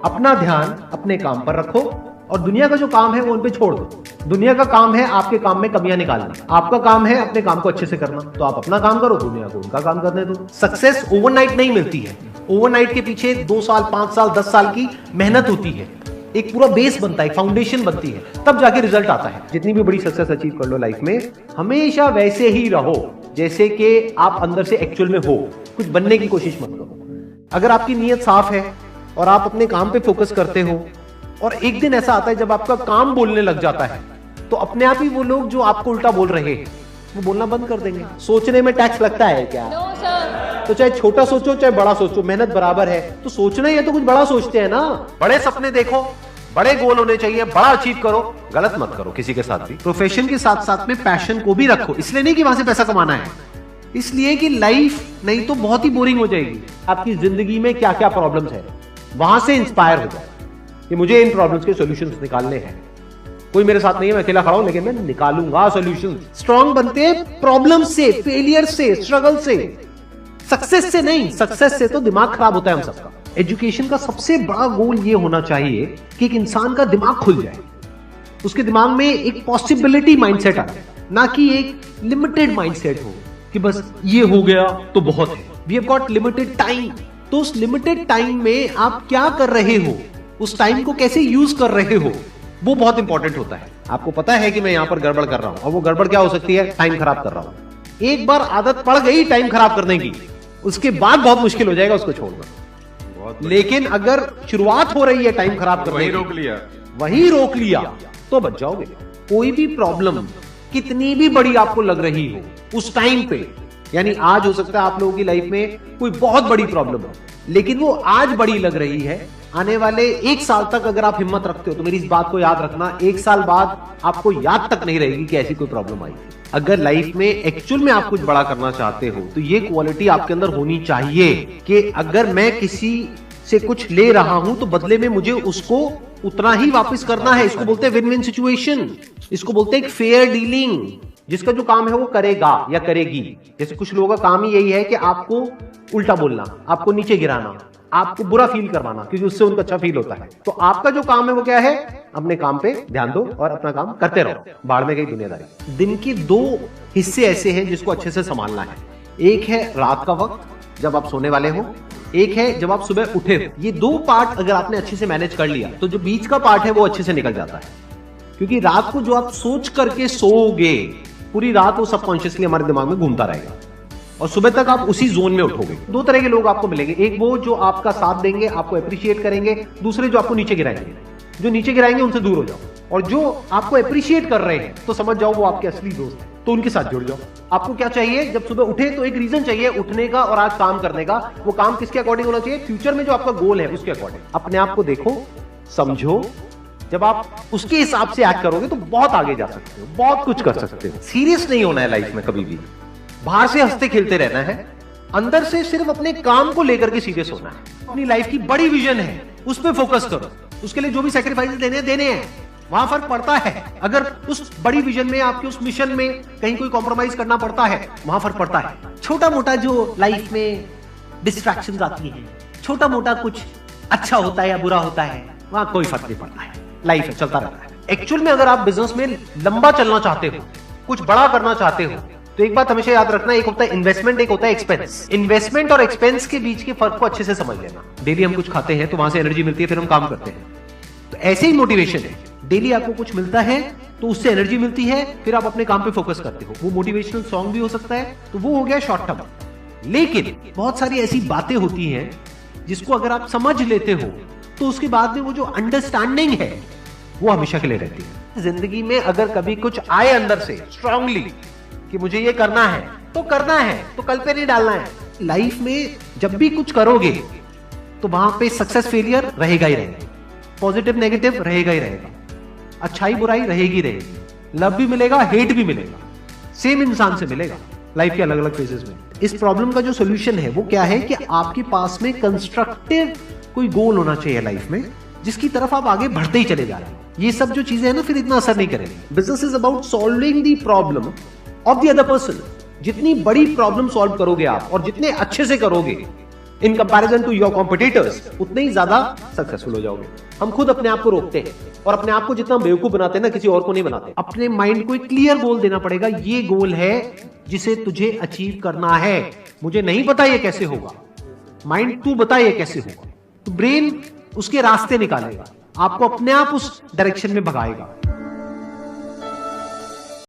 अपना ध्यान अपने काम पर रखो और दुनिया का जो काम है वो उन पे छोड़ दो। दुनिया का काम है आपके काम में कमियां निकालना, आपका काम है अपने काम को अच्छे से करना। तो आप अपना काम करो, दुनिया को उनका काम करने दो। सक्सेस ओवरनाइट नहीं मिलती है। ओवरनाइट के पीछे 2 साल, 5 साल, 10 साल की मेहनत होती है। एक पूरा बेस बनता है, फाउंडेशन बनती है, तब जाके रिजल्ट आता है। जितनी भी बड़ी सक्सेस अचीव कर लो लाइफ में, हमेशा वैसे ही रहो जैसे कि आप अंदर से एक्चुअल में हो। कुछ बनने की कोशिश मत करो। अगर आपकी नीयत साफ है और आप अपने काम पे फोकस करते हो और एक दिन ऐसा आता है जब आपका काम बोलने लग जाता है, तो अपने आप ही वो लोग जो आपको उल्टा बोल रहे हैं वो बोलना बंद कर देंगे। सोचने में टैक्स लगता है क्या? तो चाहे छोटा सोचो चाहे बड़ा सोचो, मेहनत बराबर है। तो सोचना ही है तो कुछ बड़ा सोचते हैं ना। बड़े सपने देखो, बड़े गोल होने चाहिए, बड़ा अचीव करो, गलत मत करो किसी के साथ भी। प्रोफेशन के साथ साथ में पैशन को भी रखो। इसलिए नहीं कि वहां से पैसा कमाना है, इसलिए कि लाइफ नहीं तो बहुत ही बोरिंग हो जाएगी। आपकी जिंदगी में क्या क्या प्रॉब्लम्स है, वहां से इंस्पायर हो जाए कि मुझे इन प्रॉब्लम्स के सॉल्यूशंस निकालने हैं। कोई मेरे साथ नहीं है, मैं अकेला खड़ा हूं, लेकिन मैं निकालूंगा सॉल्यूशन। स्ट्रांग बनते हैं प्रॉब्लम से, फेलियर से, स्ट्रगल से, सक्सेस से नहीं। सक्सेस से तो दिमाग खराब होता है हम सबका। एजुकेशन का सबसे बड़ा गोल ये होना चाहिए कि एक इंसान का दिमाग खुल जाए, उसके दिमाग में एक पॉसिबिलिटी माइंडसेट आए, ना कि एक लिमिटेड माइंडसेट हो कि बस ये हो गया तो बहुत है। We have got limited time. तो उस लिमिटेड टाइम में आप क्या कर रहे हो, उस टाइम को कैसे यूज कर रहे हो, वो बहुत इंपॉर्टेंट होता है। आपको पता है कि मैं यहां पर गड़बड़ कर रहा हूं, और वो गड़बड़ क्या हो सकती है? टाइम खराब कर रहा हूं। एक बार आदत पड़ गई टाइम खराब करने की, उसके बाद बहुत मुश्किल हो जाएगा उसको छोड़ना। लेकिन अगर शुरुआत हो रही है टाइम खराब करने की, वही रोक लिया तो बच जाओगे। कोई भी प्रॉब्लम कितनी भी बड़ी आपको लग रही हो उस टाइम पे, यानी आज हो सकता है आप लोगों की लाइफ में कोई बहुत बड़ी प्रॉब्लम हो, लेकिन वो आज बड़ी लग रही है, आने वाले 1 साल तक अगर आप हिम्मत रखते हो तो मेरी इस बात को याद रखना, 1 साल बाद आपको याद तक नहीं रहेगी कि ऐसी कोई प्रॉब्लम आई थी। अगर लाइफ में एक्चुअल में आप कुछ बड़ा करना चाहते हो तो ये क्वालिटी आपके अंदर होनी चाहिए कि अगर मैं किसी से कुछ ले रहा हूं तो बदले में मुझे उसको उतना ही वापस करना है। इसको बोलते हैं विन विन सिचुएशन, इसको बोलते हैं फेयर डीलिंग। जिसका जो काम है वो करेगा या करेगी। जैसे कुछ लोगों का काम ही यही है कि आपको उल्टा बोलना, आपको नीचे गिराना, आपको बुरा फील करवाना, क्योंकि उससे उनको अच्छा फील होता है। तो आपका जो काम है वो क्या है? अपने काम पे ध्यान दो और अपना काम करते रहो। बाढ़ में गई दुनियादारी। दिन के 2 हिस्से ऐसे हैं जिसको अच्छे से संभालना है। एक है रात का वक्त जब आप सोने वाले हो, एक है जब आप सुबह उठे हो। ये 2 पार्ट अगर आपने अच्छे से मैनेज कर लिया तो जो बीच का पार्ट है वो अच्छे से निकल जाता है। क्योंकि रात को जो आप सोच करके सोओगे, पूरी रात वो सबकॉन्शियसली हमारे दिमाग में घूमता रहेगा और सुबह तक आप उसी जोन में उठोगे। 2 तरह के लोग आपको मिलेंगे, एक वो जो आपका साथ देंगे, आपको अप्रिशिएट करेंगे, दूसरे जो आपको नीचे गिराएंगे। जो नीचे गिराएंगे उनसे दूर हो जाओ, और जो आपको अप्रिशिएट कर रहे हैं तो समझ जाओ वो आपके असली दोस्त हैं, तो उनके साथ जुड़ जाओ। आपको क्या चाहिए? जब सुबह उठे तो एक रीजन चाहिए उठने का और आज काम करने का। वो काम किसके अकॉर्डिंग होना चाहिए? फ्यूचर में जो आपका गोल है उसके अकॉर्डिंग। अपने आप को देखो, समझो। जब आप उसके हिसाब से एक्ट करोगे तो बहुत आगे जा सकते हो, बहुत कुछ कर सकते हो। सीरियस नहीं होना है लाइफ में कभी भी। बाहर से हंसते खेलते रहना है, अंदर से सिर्फ अपने काम को लेकर के सीरियस होना है। अपनी लाइफ की बड़ी विजन है, उस पर फोकस करो। उसके लिए जो भी सैक्रिफाइस देने हैं, वहां फर्क पड़ता है। अगर उस बड़ी विजन में, आपके उस मिशन में कहीं कोई कॉम्प्रोमाइज करना पड़ता है, वहां फर्क पड़ता है। छोटा मोटा जो लाइफ में डिस्ट्रैक्शंस आती है, छोटा मोटा कुछ अच्छा होता है या बुरा होता है, वहां कोई फर्क नहीं पड़ता है। लाइफ है, चलता रहता है। एक्चुअल में अगर आप बिजनेस में लंबा चलना चाहते हो, कुछ बड़ा करना चाहते हो, तो एक बात हमेशा याद रखना, एक होता है इन्वेस्टमेंट, एक होता है एक्सपेंस। इन्वेस्टमेंट और एक्सपेंस के बीच के फर्क को अच्छे से समझ लेना। डेली हम कुछ खाते हैं तो वहां से एनर्जी मिलती है, फिर हम काम करते हैं। तो ऐसे ही मोटिवेशन है, डेली आपको कुछ मिलता है तो उससे एनर्जी मिलती है, फिर आप अपने काम पे फोकस करते हो। वो मोटिवेशनल सॉन्ग भी हो सकता है, तो वो हो गया शॉर्ट टर्म। लेकिन बहुत सारी ऐसी बातें होती हैं जिसको अगर आप समझ लेते हो तो उसके बाद में वो जो अंडरस्टैंडिंग है वो हमेशा के लिए रहती है। जिंदगी में अगर कभी कुछ आए अंदर से स्ट्रांगली कि मुझे ये करना है तो करना है, तो कल पे नहीं डालना है। लाइफ में जब भी कुछ करोगे तो वहां पे सक्सेस फेलियर रहेगा ही रहेगा, पॉजिटिव नेगेटिव रहेगा ही रहेगा, अच्छाई बुराई रहेगी रहेगी, लव भी मिलेगा, हेट भी मिलेगा, सेम इंसान से मिलेगा लाइफ के अलग अलग फेजेस में। इस प्रॉब्लम का जो सोल्यूशन है वो क्या है कि आपके पास में कंस्ट्रक्टिव कोई गोल होना चाहिए लाइफ में, जिसकी तरफ आप आगे बढ़ते ही चले जा रहे हैं। ये सब जो चीजें हैं ना फिर इतना असर नहीं करेंगी। Business is about solving the problem of the other person. जितनी बड़ी प्रॉब्लम सॉल्व करोगे आप और जितने अच्छे से करोगे in comparison to your competitors, उतने ही ज्यादा सक्सेसफुल हो जाओगे। हम खुद अपने आप को रोकते हैं और अपने आप को जितना बेवकूफ बनाते हैं ना, किसी और को नहीं बनाते। अपने माइंड को एक क्लियर गोल देना पड़ेगा, ये गोल है जिसे तुझे अचीव करना है। मुझे नहीं पता ये कैसे होगा, माइंड तू बता ये कैसे होगा। तो ब्रेन उसके रास्ते निकालेगा, आपको अपने आप उस डायरेक्शन में भगाएगा।